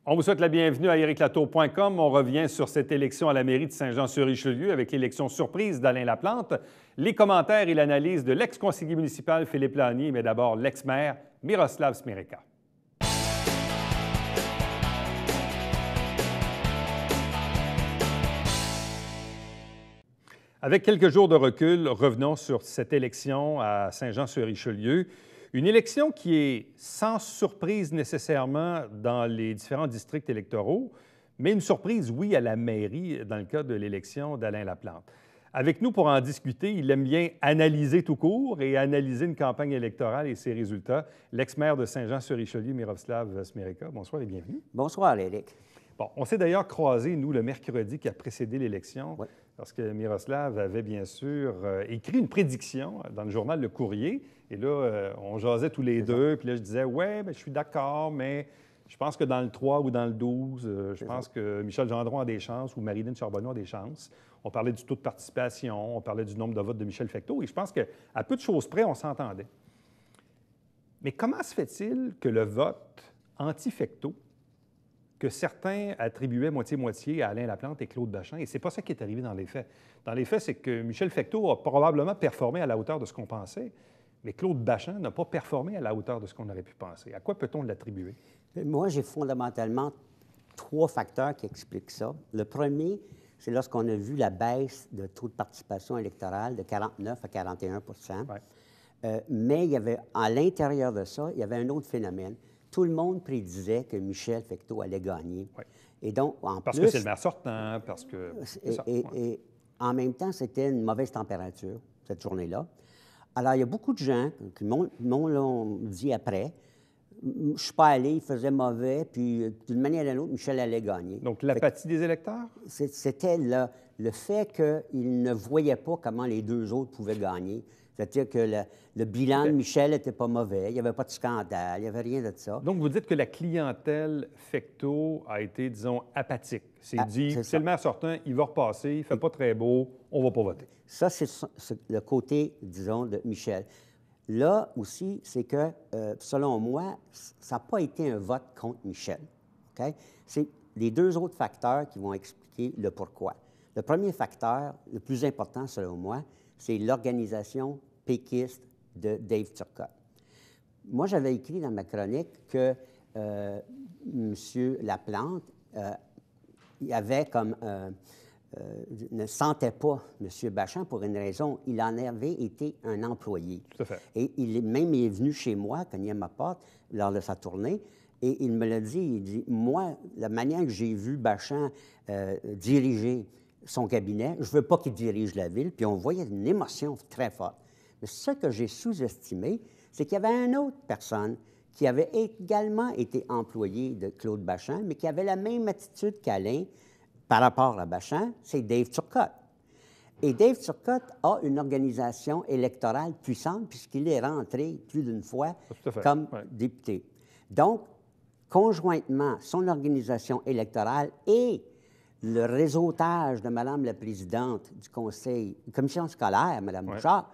On vous souhaite la bienvenue à ériclatour.com. On revient sur cette élection à la mairie de Saint-Jean-sur-Richelieu avec l'élection surprise d'Alain Laplante, les commentaires et l'analyse de l'ex-conseiller municipal Philippe Lanier, mais d'abord l'ex-maire Miroslav Smereka. Avec quelques jours de recul, revenons sur cette élection à Saint-Jean-sur-Richelieu. Une élection qui est sans surprise nécessairement dans les différents districts électoraux, mais une surprise, oui, à la mairie dans le cas de l'élection d'Alain Laplante. Avec nous pour en discuter, il aime bien analyser tout court et analyser une campagne électorale et ses résultats. L'ex-maire de Saint-Jean-sur-Richelieu, Miroslav Smereka. Bonsoir et bienvenue. Bonsoir, Éric. Bon, on s'est d'ailleurs croisés, nous, le mercredi qui a précédé l'élection, oui. Parce que Miroslav avait bien sûr écrit une prédiction dans le journal Le Courrier. Et là, on jasait tous les deux. Puis là, je disais, ouais, bien, je suis d'accord, mais je pense que dans le 3 ou dans le 12, je pense que Michel Gendron a des chances ou Marilyn Charbonneau a des chances. On parlait du taux de participation, on parlait du nombre de votes de Michel Fecteau. Et je pense qu'à peu de choses près, on s'entendait. Mais comment se fait-il que le vote anti-Fecteau, que certains attribuaient moitié-moitié à Alain Laplante et Claude Bachand, et c'est pas ça qui est arrivé dans les faits. Dans les faits, c'est que Michel Fecteau a probablement performé à la hauteur de ce qu'on pensait, mais Claude Bachand n'a pas performé à la hauteur de ce qu'on aurait pu penser. À quoi peut-on l'attribuer? Moi, j'ai fondamentalement 3 facteurs qui expliquent ça. Le premier, c'est lorsqu'on a vu la baisse de taux de participation électorale de 49 à 41 ouais. Mais il y avait, à l'intérieur de ça, il y avait un autre phénomène. Tout le monde prédisait que Michel Fecteau allait gagner. Oui. Et donc, parce que c'est le maire sortant, parce que... Et en même temps, c'était une mauvaise température, cette journée-là. Alors, il y a beaucoup de gens qui m'ont dit après, je ne suis pas allé, il faisait mauvais, puis d'une manière ou d'une autre, Michel allait gagner. Donc, l'apathie des électeurs? C'était le fait qu'ils ne voyaient pas comment les deux autres pouvaient gagner. C'est-à-dire que le bilan de Michel n'était pas mauvais, il n'y avait pas de scandale, il n'y avait rien de ça. Donc, vous dites que la clientèle Fecteau a été, disons, apathique. C'est le maire sortant, il va repasser, il ne fait pas très beau, on ne va pas voter. Ça, c'est le côté, disons, de Michel. Là aussi, c'est que, selon moi, ça n'a pas été un vote contre Michel. Okay? C'est les deux autres facteurs qui vont expliquer le pourquoi. Le premier facteur, le plus important selon moi, c'est l'organisation péquiste de Dave Turcotte. Moi, j'avais écrit dans ma chronique que M. Laplante il avait comme ne sentait pas M. Bachand pour une raison. Il en avait été un employé. Tout à fait. Et il est venu chez moi, cogné à ma porte, lors de sa tournée, et il me l'a dit, il dit, moi, la manière que j'ai vu Bachand diriger son cabinet, je ne veux pas qu'il dirige la ville, puis on voyait une émotion très forte. Mais ce que j'ai sous-estimé, c'est qu'il y avait une autre personne qui avait également été employée de Claude Bachand, mais qui avait la même attitude qu'Alain par rapport à Bachand, c'est Dave Turcotte. Et Dave Turcotte a une organisation électorale puissante puisqu'il est rentré plus d'une fois comme député. Donc, conjointement, son organisation électorale et le réseautage de Mme la présidente du conseil, commission scolaire, Mme Bouchard,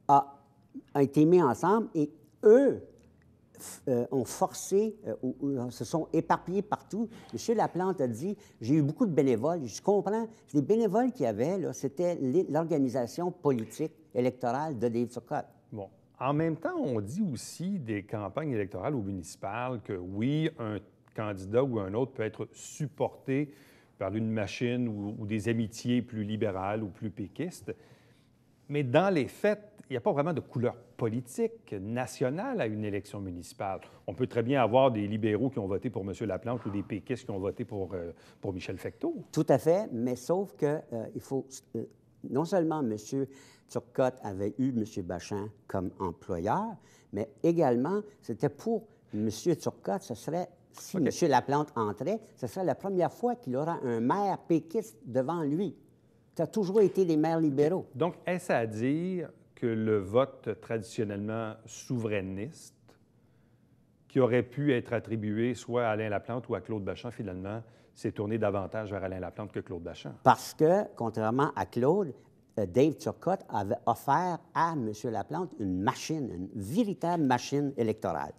a été mis ensemble et eux ont forcé, se sont éparpillés partout. M. Laplante a dit, j'ai eu beaucoup de bénévoles. Je comprends, les bénévoles qu'il y avait, c'était l'organisation politique électorale de Dave Turcotte. Bon. En même temps, on dit aussi des campagnes électorales ou municipales que oui, un candidat ou un autre peut être supporté par une machine ou des amitiés plus libérales ou plus péquistes. Mais dans les faits, il n'y a pas vraiment de couleur politique nationale à une élection municipale. On peut très bien avoir des libéraux qui ont voté pour M. Laplante ou des péquistes qui ont voté pour Michel Fecteau. Tout à fait, mais sauf que il faut... non seulement M. Turcotte avait eu M. Bachand comme employeur, mais également, c'était pour M. Turcotte, ce serait... Si M. Laplante entrait, ce serait la première fois qu'il aura un maire péquiste devant lui. Ça a toujours été des maires libéraux. Donc, est-ce à dire que le vote traditionnellement souverainiste, qui aurait pu être attribué soit à Alain Laplante ou à Claude Bachand, finalement, s'est tourné davantage vers Alain Laplante que Claude Bachand? Parce que, contrairement à Claude, Dave Turcotte avait offert à M. Laplante une machine, une véritable machine électorale.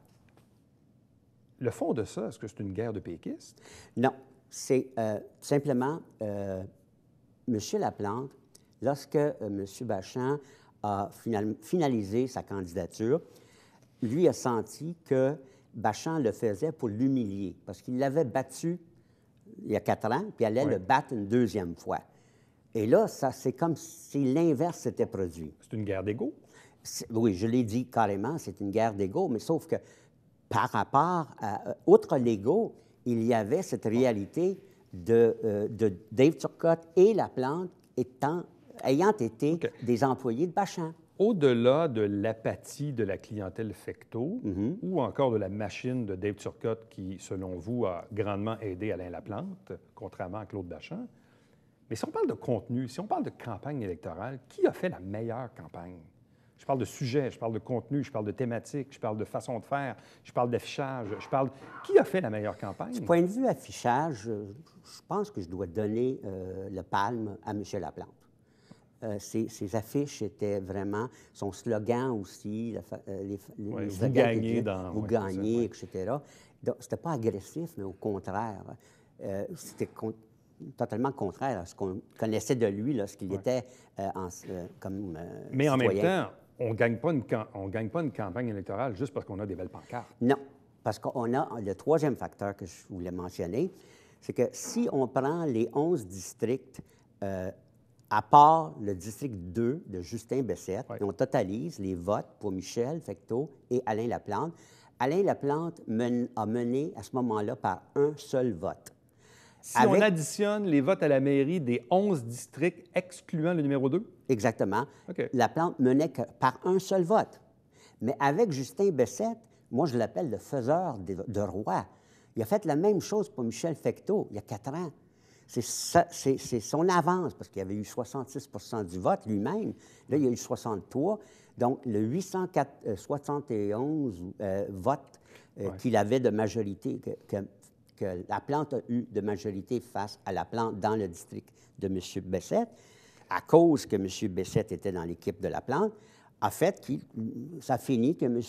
le fond de ça, est-ce que c'est une guerre de péquistes? Non, c'est simplement M. Laplante, lorsque M. Bachand a finalisé sa candidature, lui a senti que Bachand le faisait pour l'humilier, parce qu'il l'avait battu il y a 4 ans, puis allait le battre une deuxième fois. Et là, c'est comme si l'inverse s'était produit. C'est une guerre d'ego? Oui, je l'ai dit carrément, c'est une guerre d'ego, mais sauf que par rapport à, outre l'ego, il y avait cette réalité de Dave Turcotte et Laplante ayant été des employés de Bachand. Au-delà de l'apathie de la clientèle Fecteau ou encore de la machine de Dave Turcotte qui, selon vous, a grandement aidé Alain Laplante, contrairement à Claude Bachand, mais si on parle de contenu, si on parle de campagne électorale, qui a fait la meilleure campagne? Je parle de sujet, je parle de contenu, je parle de thématique, je parle de façon de faire, je parle d'affichage, je parle... Qui a fait la meilleure campagne? Du point de vue affichage, je pense que je dois donner le palme à M. Laplante. Ses affiches étaient vraiment... Son slogan aussi, les vous gagnez Vous gagnez, etc. Donc, c'était pas agressif, mais au contraire. C'était totalement contraire à ce qu'on connaissait de lui lorsqu'il était comme mais en citoyen. même temps, on ne gagne pas une campagne électorale juste parce qu'on a des belles pancartes. Non, parce qu'on a le troisième facteur que je voulais mentionner, c'est que si on prend les 11 districts, à part le district 2 de Justin Bessette, et on totalise les votes pour Michel Fecteau et Alain Laplante, Alain Laplante a mené à ce moment-là par un seul vote. Si on additionne les votes à la mairie des 11 districts excluant le numéro 2? Exactement. Laplante menait par un seul vote. Mais avec Justin Bessette, moi, je l'appelle le faiseur de roi. Il a fait la même chose pour Michel Fecteau il y a 4 ans. C'est son avance, parce qu'il avait eu 66 du vote lui-même. Là, il y a eu 63. Donc, le 871 votes qu'il avait de majorité, que Laplante a eu de majorité face à Laplante dans le district de M. Bessette, à cause que M. Bessette était dans l'équipe de Laplante, a fait que ça finit que M.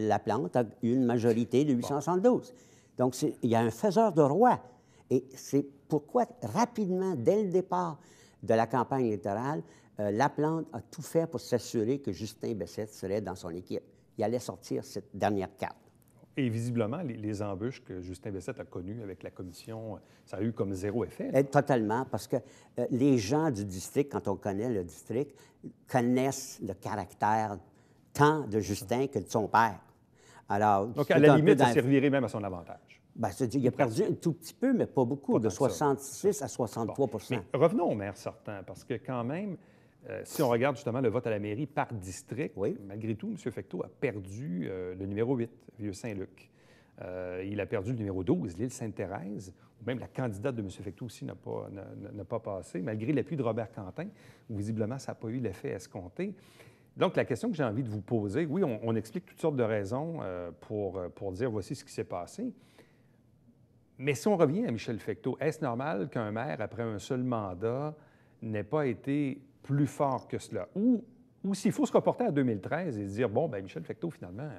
Laplante a eu une majorité de 872. Donc, il y a un faiseur de roi. Et c'est pourquoi, rapidement, dès le départ de la campagne électorale, Laplante a tout fait pour s'assurer que Justin Bessette serait dans son équipe. Il allait sortir cette dernière carte. Et visiblement, les embûches que Justin Bessette a connues avec la commission, ça a eu comme zéro effet. Totalement, parce que les gens du district, quand on connaît le district, connaissent le caractère tant de Justin que de son père. Alors, donc, à la limite, ça servirait même à son avantage. Bien, il a perdu un tout petit peu, mais pas beaucoup, de 66 à 63 Mais revenons au maire sortant, parce que quand même, si on regarde justement le vote à la mairie par district, malgré tout, M. Fecteau a perdu le numéro 8, Vieux-Saint-Luc. Il a perdu le numéro 12, l'île Sainte-Thérèse, où même la candidate de M. Fecteau aussi n'a pas passé, malgré l'appui de Robert Quentin, où visiblement, ça n'a pas eu l'effet escompté. Donc, la question que j'ai envie de vous poser, oui, on explique toutes sortes de raisons pour dire voici ce qui s'est passé. Mais si on revient à Michel Fecteau, est-ce normal qu'un maire, après un seul mandat, n'ait pas été plus fort que cela? Ou s'il faut se reporter à 2013 et se dire, bon, bien, Michel Fecteau, finalement,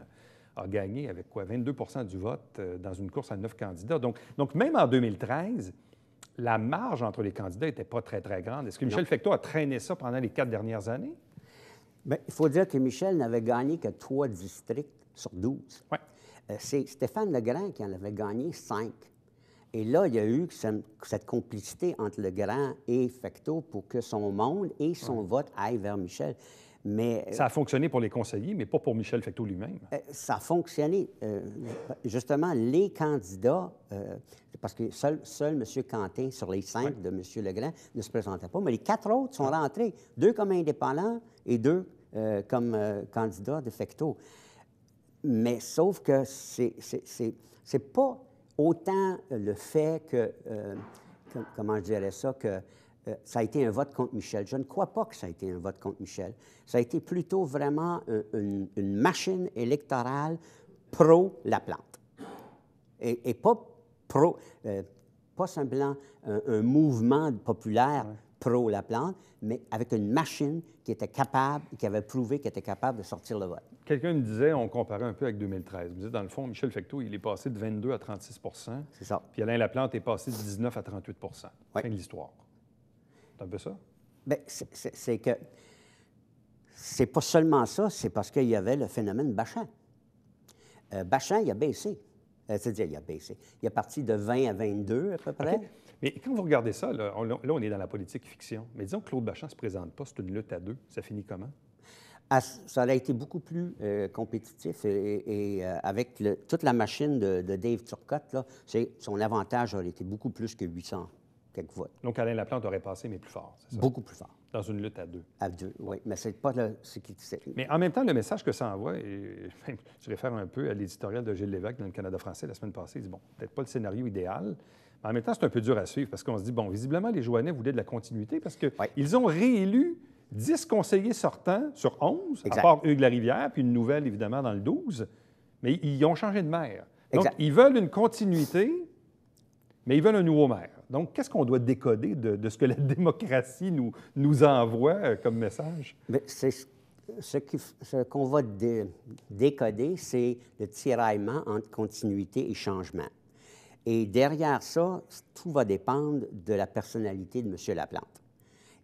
a gagné avec quoi? 22 du vote dans une course à 9 candidats. Donc, même en 2013, la marge entre les candidats n'était pas très, très grande. Est-ce que Michel Fecteau a traîné ça pendant les 4 dernières années? Bien, il faut dire que Michel n'avait gagné que 3 districts sur 12. Ouais. C'est Stéphane Legrand qui en avait gagné 5. Et là, il y a eu cette complicité entre Legrand et Fecteau pour que son monde et son vote aillent vers Michel. Mais, ça a fonctionné pour les conseillers, mais pas pour Michel Fecteau lui-même. Ça a fonctionné. Justement, les candidats, parce que seul M. Quentin, sur les 5 de M. Legrand, ne se présentait pas, mais les 4 autres sont rentrés, 2 comme indépendants et 2 comme candidats de Fecteau. Mais sauf que c'est pas autant le fait que, comment je dirais ça, que ça a été un vote contre Michel. Je ne crois pas que ça a été un vote contre Michel. Ça a été plutôt vraiment une machine électorale pro-Laplante. Et pas simplement un mouvement populaire pro-Laplante, mais avec une machine qui était capable, qui avait prouvé qu'il était capable de sortir le vote. Quelqu'un me disait, on comparait un peu avec 2013. Il me disait, dans le fond, Michel Fecteau, il est passé de 22 à 36 C'est ça. puis Alain Laplante est passé de 19 à 38 Oui. Fin de l'histoire. C'est un peu ça? Bien, c'est que c'est pas seulement ça, c'est parce qu'il y avait le phénomène Bachand. Bachand, il a baissé. C'est-à-dire, il a baissé. Il est parti de 20 à 22 à peu près. OK. Mais quand vous regardez ça, là, on est dans la politique fiction. Mais disons que Claude Bachand ne se présente pas, c'est une lutte à deux. Ça finit comment? Ça a été beaucoup plus compétitif et avec toute la machine de Dave Turcotte, là, son avantage aurait été beaucoup plus que 800 quelques votes. Donc, Alain Laplante aurait passé, mais plus fort, c'est ça? Beaucoup plus fort. Dans une lutte à deux. À deux, oui. Mais c'est pas ce qui... Mais en même temps, le message que ça envoie, et je réfère un peu à l'éditorial de Gilles Lévesque dans le Canada français la semaine passée, il dit, bon, peut-être pas le scénario idéal, mais en même temps, c'est un peu dur à suivre parce qu'on se dit, bon, visiblement, les Joannais voulaient de la continuité parce qu'ils ont réélu 10 conseillers sortants sur 11, exact. À part Hugues Larivière, puis une nouvelle, évidemment, dans le 12, mais ils ont changé de maire. Donc, exact. Ils veulent une continuité, mais ils veulent un nouveau maire. Donc, qu'est-ce qu'on doit décoder de ce que la démocratie nous envoie comme message? Mais ce qu'on va décoder, c'est le tiraillement entre continuité et changement. Et derrière ça, tout va dépendre de la personnalité de M. Laplante.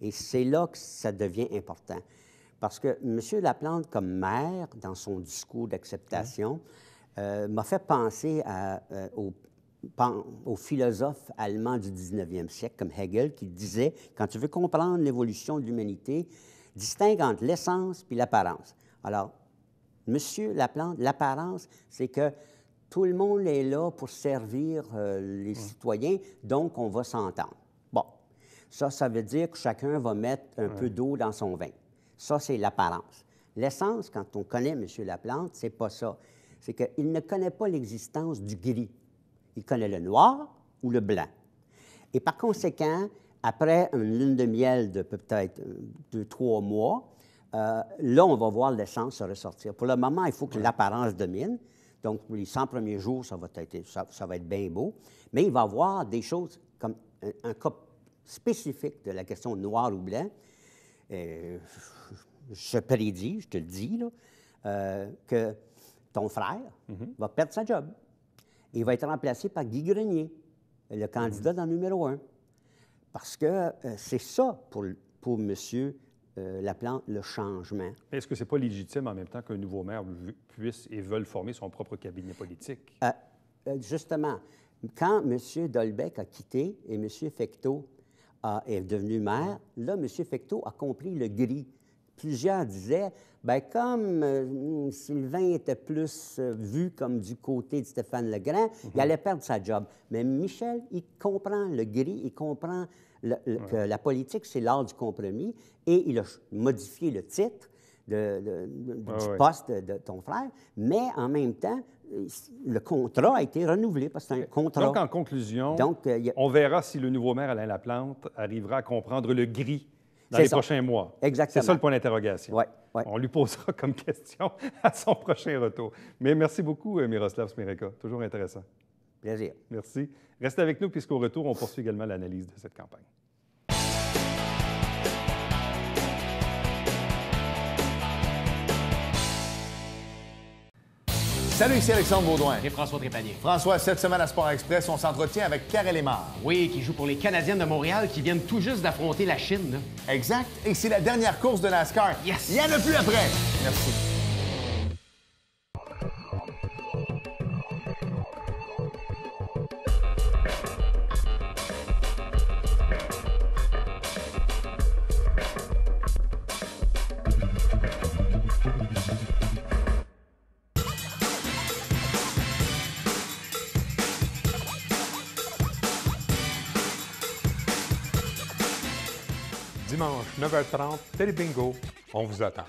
Et c'est là que ça devient important. Parce que M. Laplante, comme maire, dans son discours d'acceptation, m'a fait penser au philosophe allemand du 19e siècle, comme Hegel, qui disait, quand tu veux comprendre l'évolution de l'humanité, distingue entre l'essence puis l'apparence. Alors, M. Laplante, l'apparence, c'est que tout le monde est là pour servir les citoyens, donc on va s'entendre. Bon, ça veut dire que chacun va mettre un peu d'eau dans son vin. Ça, c'est l'apparence. L'essence, quand on connaît M. Laplante, c'est pas ça. C'est qu'il ne connaît pas l'existence du gris. Il connaît le noir ou le blanc. Et par conséquent, après une lune de miel de peut-être 2-3 mois, là, on va voir l'essence se ressortir. Pour le moment, il faut que l'apparence domine. Donc, pour les 100 premiers jours, ça va être bien beau. Mais il va y avoir des choses comme un cas spécifique de la question noir ou blanc. Je prédis, je te le dis, là, que ton frère va perdre sa job. Il va être remplacé par Guy Grenier, le candidat dans le numéro 1. Parce que c'est ça pour M. Laplante, le changement. Est-ce que ce n'est pas légitime en même temps qu'un nouveau maire puisse et veuille former son propre cabinet politique? Justement, quand M. Dolbeck a quitté et M. Fecteau est devenu maire, là, M. Fecteau a compris le gris. Plusieurs disaient, bien, comme Sylvain était plus vu comme du côté de Stéphane Legrand, il allait perdre sa job. Mais Michel, il comprend le gris, il comprend que la politique, c'est l'art du compromis, et il a modifié le titre du poste de ton frère, mais en même temps, le contrat a été renouvelé parce que c'est un contrat. Donc, en conclusion, on verra si le nouveau maire, Alain Laplante, arrivera à comprendre le gris dans les prochains mois. Exactement. C'est ça le point d'interrogation. Oui. On lui posera comme question à son prochain retour. Mais merci beaucoup, Miroslav Smereka. Toujours intéressant. Plaisir. Merci. Restez avec nous puisqu'au retour, on poursuit également l'analyse de cette campagne. Salut, ici Alexandre Baudouin. Et François Trépanier. François, cette semaine à Sport Express, on s'entretient avec Karel Emard. Oui, qui joue pour les Canadiennes de Montréal qui viennent tout juste d'affronter la Chine. Là. Exact. Et c'est la dernière course de NASCAR. Yes! Il n'y en a plus après. Merci. Dimanche, 9h30, Télé Bingo, on vous attend.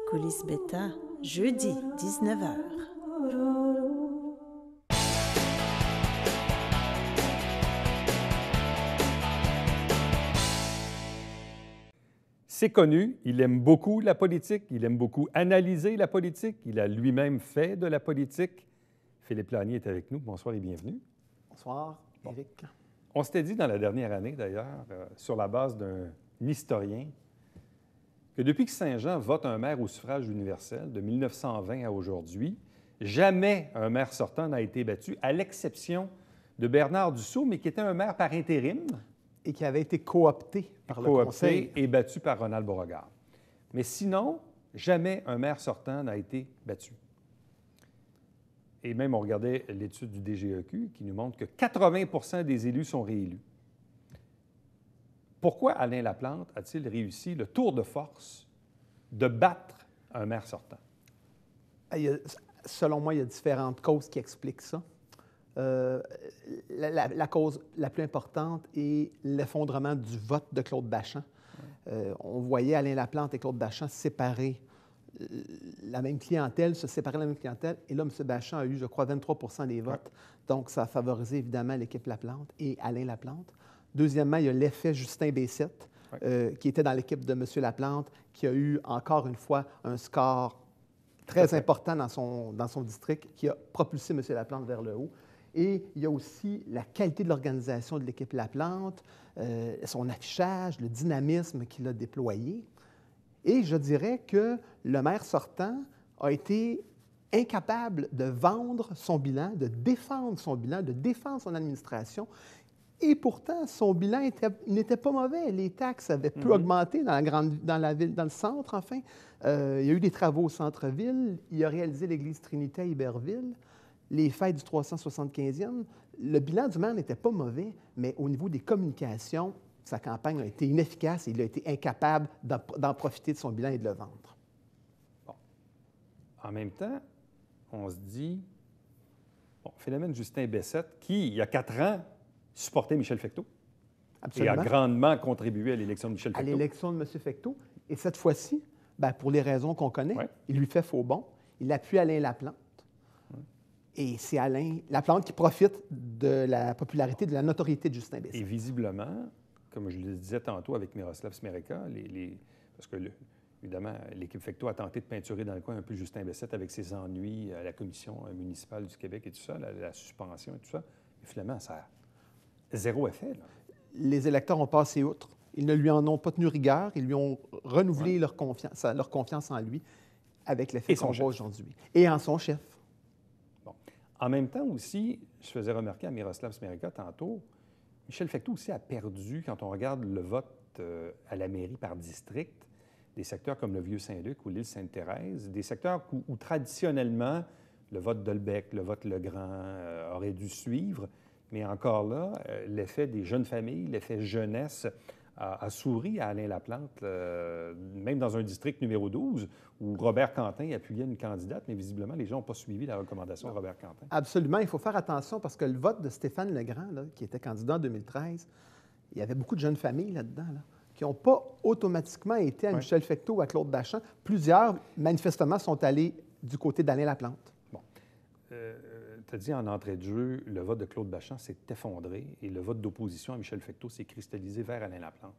Coulisses Bêta, jeudi, 19h. C'est connu, il aime beaucoup la politique, il aime beaucoup analyser la politique, il a lui-même fait de la politique. Philippe Lanier est avec nous. Bonsoir et bienvenue. Bonsoir, Éric. On s'était dit dans la dernière année, d'ailleurs, sur la base d'un historien, que depuis que Saint-Jean vote un maire au suffrage universel, de 1920 à aujourd'hui, jamais un maire sortant n'a été battu, à l'exception de Bernard Dussault, mais qui était un maire par intérim. Et qui avait été coopté par le Conseil. Et battu par Ronald Beauregard. Mais sinon, jamais un maire sortant n'a été battu. Et même, on regardait l'étude du DGEQ qui nous montre que 80 des élus sont réélus. Pourquoi Alain Laplante a-t-il réussi le tour de force de battre un maire sortant? Selon moi, il y a différentes causes qui expliquent ça. La cause la plus importante est l'effondrement du vote de Claude Bachand. On voyait Alain Laplante et Claude Bachand séparer la même clientèle, se séparer de la même clientèle. Et là, M. Bachand a eu, je crois, 23 des votes. Donc, ça a favorisé évidemment l'équipe Laplante et Alain Laplante. Deuxièmement, il y a l'effet Justin Bessette, qui était dans l'équipe de M. Laplante, qui a eu encore une fois un score très important dans son district, qui a propulsé M. Laplante vers le haut. Et il y a aussi la qualité de l'organisation de l'équipe Laplante, son affichage, le dynamisme qu'il a déployé. Et je dirais que le maire sortant a été incapable de vendre son bilan, de défendre son bilan, de défendre son administration. Et pourtant, son bilan n'était pas mauvais. Les taxes avaient peu augmenté dans la ville, dans le centre, enfin. Il y a eu des travaux au centre-ville. Il a réalisé l'église Trinité à Iberville. Les fêtes du 375e. Le bilan du maire n'était pas mauvais, mais au niveau des communications, sa campagne a été inefficace et il a été incapable d'en profiter de son bilan et de le vendre. Bon. En même temps, on se dit, phénomène Justin Bessette, qui, il y a 4 ans, supportait Michel Fecteau. Absolument. Et a grandement contribué à l'élection de Michel Fecteau. À l'élection de M. Fecteau. Et cette fois-ci, pour les raisons qu'on connaît, il lui fait faux bond. Il appuie Alain Laplante. Et c'est Alain Laplante qui profite de la popularité, de la notoriété de Justin Bessette. Et visiblement, comme je le disais tantôt avec Miroslav Smereka, parce que, évidemment, l'équipe Fecteau a tenté de peinturer dans le coin un peu Justin Bessette avec ses ennuis à la commission municipale du Québec et tout ça, la suspension et tout ça. Et finalement, ça a zéro effet. Là. Les électeurs ont passé outre. Ils ne lui en ont pas tenu rigueur. Ils lui ont renouvelé leur confiance en lui avec l'effet qu'on voit aujourd'hui. Et en son chef. Bon. En même temps aussi, je faisais remarquer à Miroslav Smereka tantôt, Michel Fecteau aussi a perdu, quand on regarde le vote à la mairie par district, des secteurs comme le Vieux-Saint-Luc ou l'île Sainte-Thérèse, des secteurs où traditionnellement, le vote Delbecq, le vote Legrand aurait dû suivre. Mais encore là, l'effet des jeunes familles, l'effet jeunesse a souri à Alain Laplante, même dans un district numéro 12, où Robert Quentin appuyait une candidate, mais visiblement, les gens n'ont pas suivi la recommandation de Robert Quentin. Absolument. Il faut faire attention parce que le vote de Stéphane Legrand, là, qui était candidat en 2013, il y avait beaucoup de jeunes familles là-dedans, qui n'ont pas automatiquement été à Michel Fecteau ou à Claude Bachand. Plusieurs, manifestement, sont allés du côté d'Alain Laplante. Bon. Tu as dit en entrée de jeu, le vote de Claude Bachand s'est effondré et le vote d'opposition à Michel Fecteau s'est cristallisé vers Alain Laplante.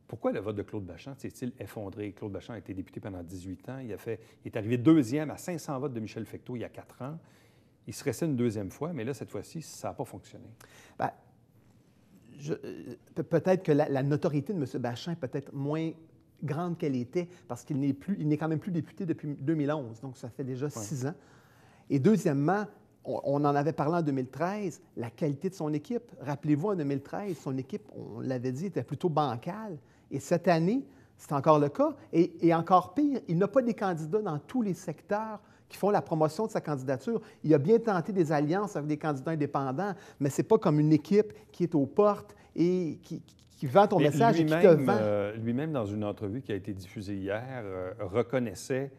Pourquoi le vote de Claude Bachand s'est-il effondré? Claude Bachand a été député pendant 18 ans. Il est arrivé deuxième à 500 votes de Michel Fecteau il y a 4 ans. Il se restait une deuxième fois, mais là, cette fois-ci, ça n'a pas fonctionné. Peut-être que la notoriété de M. Bachand est peut-être moins grande qu'elle était parce qu'il n'est quand même plus député depuis 2011. Donc, ça fait déjà 6 ans. Et deuxièmement, on en avait parlé en 2013, la qualité de son équipe. Rappelez-vous, en 2013, son équipe, on l'avait dit, était plutôt bancale. Et cette année, c'est encore le cas. Et encore pire, il n'a pas des candidats dans tous les secteurs qui font la promotion de sa candidature. Il a bien tenté des alliances avec des candidats indépendants, mais ce n'est pas comme une équipe qui est aux portes et qui vend ton message et qui te vend. Lui-même, dans une entrevue qui a été diffusée hier, reconnaissait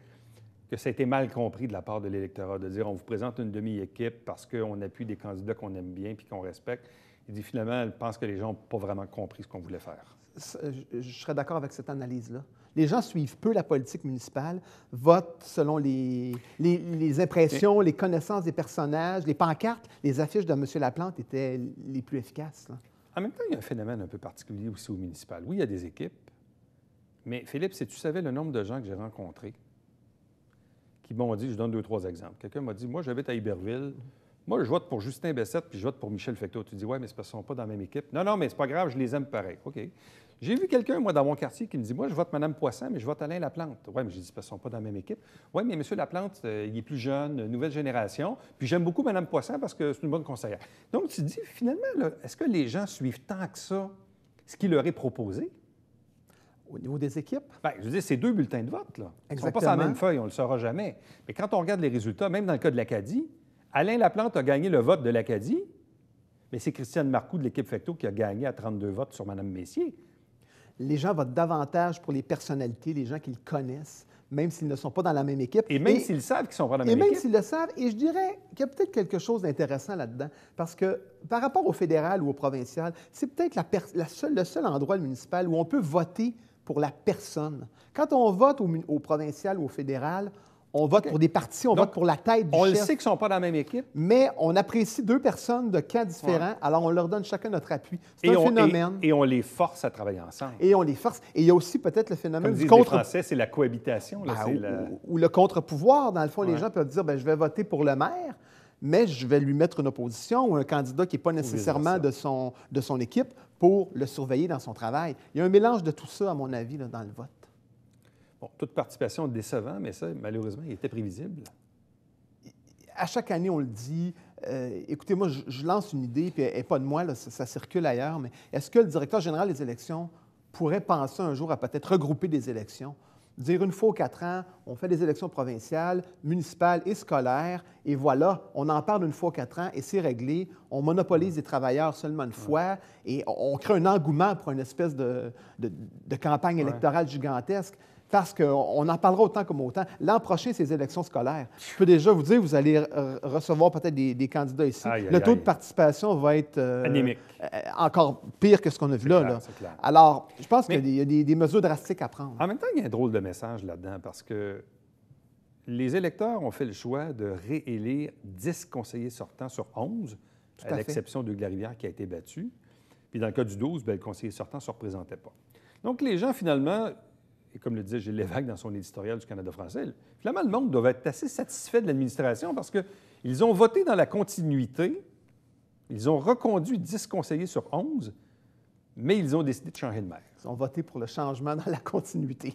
que ça a été mal compris de la part de l'électorat, de dire on vous présente une demi-équipe parce qu'on appuie des candidats qu'on aime bien puis qu'on respecte. Il dit finalement, elle pense que les gens n'ont pas vraiment compris ce qu'on voulait faire. Je serais d'accord avec cette analyse-là. Les gens suivent peu la politique municipale, votent selon les impressions, les connaissances des personnages, les pancartes, les affiches de M. Laplante étaient les plus efficaces. Là. En même temps, il y a un phénomène un peu particulier aussi au municipal. Oui, il y a des équipes, Mais Philippe, si tu savais le nombre de gens que j'ai rencontrés qui m'ont dit, je donne 2-3 exemples. Quelqu'un m'a dit, moi, j'habite à Iberville. Moi, je vote pour Justin Bessette, puis je vote pour Michel Fecteau. Tu dis, ouais, mais c'est parce qu'ils ne sont pas dans la même équipe. Non, non, mais c'est pas grave, je les aime pareil. OK. J'ai vu quelqu'un, moi, dans mon quartier, qui me dit, moi, je vote Mme Poisson, mais je vote Alain Laplante. Oui, mais j'ai dit, c'est parce qu'ils ne sont pas dans la même équipe. Oui, mais M. Laplante, il est plus jeune, nouvelle génération. Puis j'aime beaucoup Mme Poisson parce que c'est une bonne conseillère. Donc, tu te dis, finalement, là, est-ce que les gens suivent tant que ça ce qui leur est proposé? Au niveau des équipes? Bien, je veux dire, c'est 2 bulletins de vote, là. Ils ne sont pas Exactement. sur la même feuille, on ne le saura jamais. Mais quand on regarde les résultats, même dans le cas de l'Acadie, Alain Laplante a gagné le vote de l'Acadie, mais c'est Christiane Marcoux de l'équipe Fecteau qui a gagné à 32 votes sur Mme Messier. Les gens votent davantage pour les personnalités, les gens qu'ils connaissent, même s'ils ne sont pas dans la même équipe. Et même s'ils savent qu'ils ne sont pas dans la Et même même équipe. s'ils le savent, et je dirais qu'il y a peut-être quelque chose d'intéressant là-dedans, parce que par rapport au fédéral ou au provincial, c'est peut-être le seul endroit municipal où on peut voter pour la personne. Quand on vote au provincial ou au fédéral, on vote OK. pour des partis, on Donc, vote pour la tête du On le chef. sait qu'ils ne sont pas dans la même équipe. Mais on apprécie 2 personnes de camps différents, alors on leur donne chacun notre appui. C'est un phénomène. Et on les force à travailler ensemble. Et on les force. Et il y a aussi peut-être le phénomène Comme du disent les contre... Français, c'est la cohabitation. Là, Ben, c'est ou le contre-pouvoir. Dans le fond, les Ouais. gens peuvent dire, bien, je vais voter pour le maire, mais je vais lui mettre une opposition ou un candidat qui n'est pas nécessairement vice-versa. de son équipe pour le surveiller dans son travail. Il y a un mélange de tout ça, à mon avis, là, dans le vote. Bon, toute participation décevant, mais ça, malheureusement, il était prévisible. À chaque année, on le dit. Écoutez, moi, je lance une idée, puis elle n'est pas de moi, là, ça circule ailleurs, mais est-ce que le directeur général des élections pourrait penser un jour à peut-être regrouper des élections? Dire une fois aux 4 ans, on fait des élections provinciales, municipales et scolaires, et voilà, on en parle une fois aux 4 ans et c'est réglé. On monopolise les travailleurs seulement une fois et on crée un engouement pour une espèce de campagne électorale gigantesque. Parce qu'on en parlera autant comme autant. L'an prochain, c'est les élections scolaires. Je peux déjà vous dire, vous allez recevoir peut-être des candidats ici. Aïe, aïe, Le taux aïe. de participation va être Anémique. encore pire que ce qu'on a vu là. clair, là. c'est clair. Alors, je pense Mais- qu'il y a des mesures drastiques à prendre. En même temps, il y a un drôle de message là-dedans parce que les électeurs ont fait le choix de réélire 10 conseillers sortants sur 11, à à fait. l'exception de Hugues-Larivière qui a été battu. Puis dans le cas du 12, bien, le conseiller sortant ne se représentait pas. Donc les gens, finalement, et comme le disait Gilles Lévesque dans son éditorial du Canada français, finalement, le monde doit être assez satisfait de l'administration parce qu'ils ont voté dans la continuité, ils ont reconduit 10 conseillers sur 11, mais ils ont décidé de changer de maire. Ils ont voté pour le changement dans la continuité.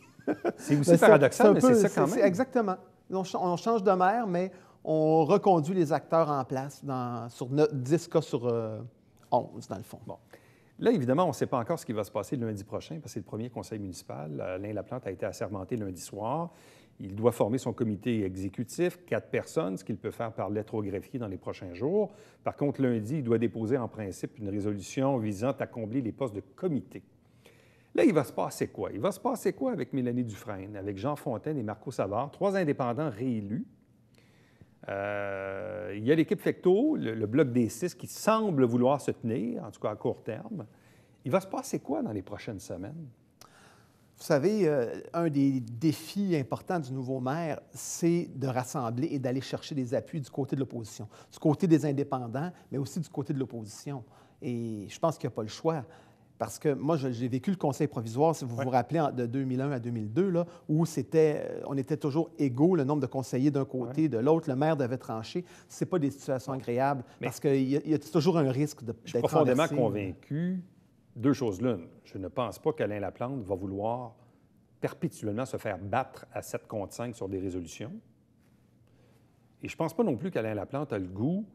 C'est aussi Mais paradoxal, mais un peu- c'est ça quand même. Exactement. On change de maire, mais on reconduit les acteurs en place sur 10 cas sur 11, dans le fond. Bon. Là, évidemment, on ne sait pas encore ce qui va se passer lundi prochain, parce que c'est le premier conseil municipal. Alain Laplante a été assermenté lundi soir. Il doit former son comité exécutif, 4 personnes, ce qu'il peut faire par lettre au greffier dans les prochains jours. Par contre, lundi, il doit déposer en principe une résolution visant à combler les postes de comité. Là, il va se passer quoi? Il va se passer quoi avec Mélanie Dufresne, avec Jean Fontaine et Marco Savard, 3 indépendants réélus? Il y a l'équipe Fecteau, le bloc des 6, qui semble vouloir se tenir, en tout cas à court terme. Il va se passer quoi dans les prochaines semaines? Vous savez, un des défis importants du nouveau maire, c'est de rassembler et d'aller chercher des appuis du côté de l'opposition, du côté des indépendants, mais aussi du côté de l'opposition. Et je pense qu'il n'y a pas le choix. Parce que moi, j'ai vécu le conseil provisoire, si vous vous rappelez, de 2001 à 2002, là, où on était toujours égaux, le nombre de conseillers d'un côté, de l'autre, le maire devait trancher. Ce pas des situations agréables, parce qu'il y a toujours un risque d'être Je suis profondément renversé. convaincu, 2 choses l'une. Je ne pense pas qu'Alain Laplante va vouloir perpétuellement se faire battre à 7 contre 5 sur des résolutions. Et je ne pense pas non plus qu'Alain Laplante a le goût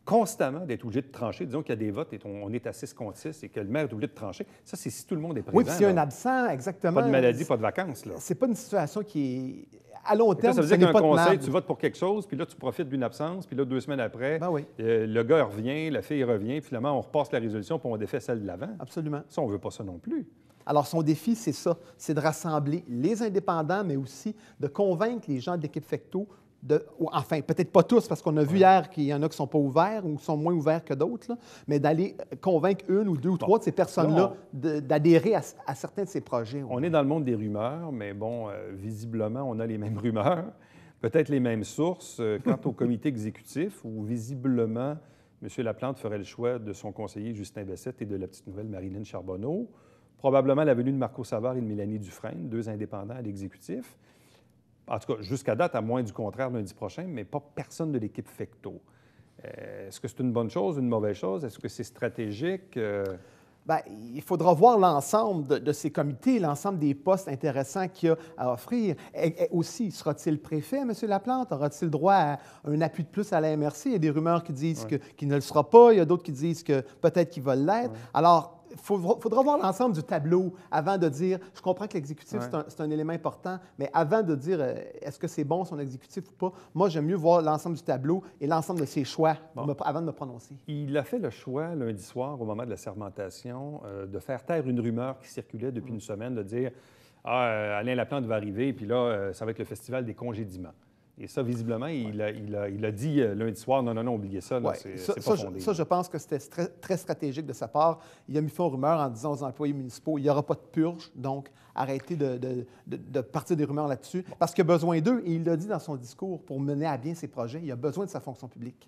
constamment d'être obligé de trancher. Disons qu'il y a des votes et on est à 6 contre 6 et que le maire est obligé de trancher. Ça, c'est si tout le monde est présent. Oui, puis s'il y a un là. absent, exactement. Pas de maladie, pas de vacances. Là. C'est pas une situation qui est... À long Et là, terme, ça veut ce dire n'est qu'un pas conseil, tenable. tu votes pour quelque chose, puis là, tu profites d'une absence, puis là, 2 semaines après, Ben oui. le gars revient, la fille revient, puis finalement, on repasse la résolution, puis on défait celle de l'avant. Absolument. Ça, on ne veut pas ça non plus. Alors, son défi, c'est ça, c'est de rassembler les indépendants, mais aussi de convaincre les gens de l'équipe Fecteau, enfin, peut-être pas tous, parce qu'on a vu hier qu'il y en a qui ne sont pas ouverts ou qui sont moins ouverts que d'autres, là, mais d'aller convaincre 1 ou 2 ou 3 de ces personnes-là d'adhérer à certains de ces projets. On est dans le monde des rumeurs, mais bon, visiblement, on a les mêmes rumeurs, peut-être les mêmes sources. Quant au comité exécutif, où visiblement, M. Laplante ferait le choix de son conseiller Justin Bessette et de la petite nouvelle Marilyn Charbonneau, Probablement la venue de Marco Savard et de Mélanie Dufresne, 2 indépendants à l'exécutif. En tout cas, jusqu'à date, à moins du contraire lundi prochain, mais pas personne de l'équipe Fecteau. Est-ce que c'est une bonne chose, une mauvaise chose? Est-ce que c'est stratégique? Bien, il faudra voir l'ensemble de ces comités, l'ensemble des postes intéressants qu'il y a à offrir. Et aussi, sera-t-il préfet, M. Laplante? Aura-t-il droit à un appui de plus à la MRC? Il y a des rumeurs qui disent qu'il ne le sera pas. Il y a d'autres qui disent que peut-être qu'il va l'être. Alors, il faudra voir l'ensemble du tableau avant de dire, je comprends que l'exécutif, c'est un élément important, mais avant de dire, est-ce que c'est bon son exécutif ou pas, moi, j'aime mieux voir l'ensemble du tableau et l'ensemble de ses choix avant de me prononcer. Il a fait le choix, lundi soir, au moment de la sermentation, de faire taire une rumeur qui circulait depuis une semaine, de dire « Ah, Alain Laplante va arriver, puis là, ça va être le festival des congédiements ». Et ça, visiblement, il a dit lundi soir, non, oubliez ça, là, c'est pas fondé. Ça, je pense que c'était très stratégique de sa part. Il a mis fin aux rumeurs en disant aux employés municipaux, il n'y aura pas de purge, donc arrêtez de partir des rumeurs là-dessus. Parce qu'il a besoin d'eux, et il l'a dit dans son discours, pour mener à bien ses projets, il a besoin de sa fonction publique.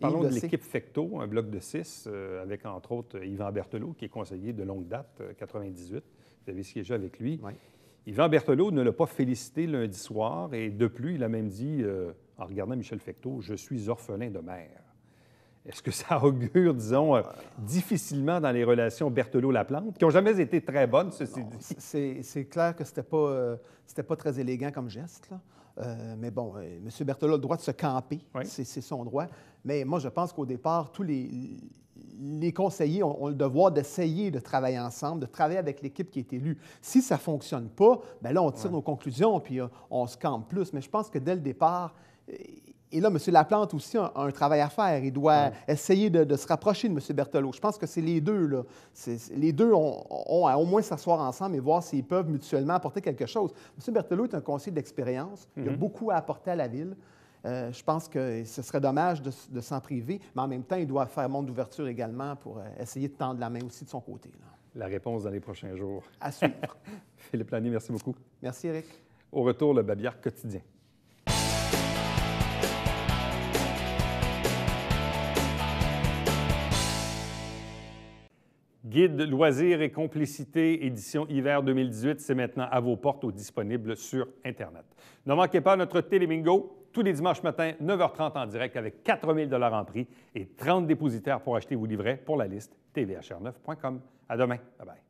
Parlons de l'équipe Fecteau, un bloc de 6, avec entre autres Yvan Berthelot, qui est conseiller de longue date, 98. Vous avez siégé avec lui. Oui. Yvan Berthelot ne l'a pas félicité lundi soir et de plus, il a même dit, en regardant Michel Fecteau, « Je suis orphelin de mère ». Est-ce que ça augure, disons, difficilement dans les relations Berthelot-Laplante, qui n'ont jamais été très bonnes, ceci dit? C'est clair que c'était pas très élégant comme geste, là. Mais bon, M. Berthelot a le droit de se camper, c'est son droit. Mais moi, je pense qu'au départ, tous les conseillers ont le devoir d'essayer de travailler ensemble, de travailler avec l'équipe qui est élue. Si ça ne fonctionne pas, bien là, on tire nos conclusions, puis on se campe plus. Mais je pense que dès le départ, et là, M. Laplante aussi a un travail à faire. Il doit essayer de se rapprocher de M. Berthelot. Je pense que c'est les deux, là. Les deux ont à au moins s'asseoir ensemble et voir s'ils peuvent mutuellement apporter quelque chose. M. Berthelot est un conseiller d'expérience. Il a beaucoup à apporter à la Ville. Je pense que ce serait dommage de s'en priver, mais en même temps, il doit faire montre d'ouverture également pour essayer de tendre la main aussi de son côté, là. La réponse dans les prochains jours. À suivre. Philippe Lanier, merci beaucoup. Merci, Éric. Au retour, le Babillard quotidien. Guide loisirs et complicité, édition hiver 2018, c'est maintenant à vos portes ou disponible sur Internet. Ne manquez pas notre Télébingo, tous les dimanches matins, 9h30 en direct avec 4 000 $ en prix et 30 dépositaires pour acheter vos livrets pour la liste tvhr9.com. À demain. Bye-bye.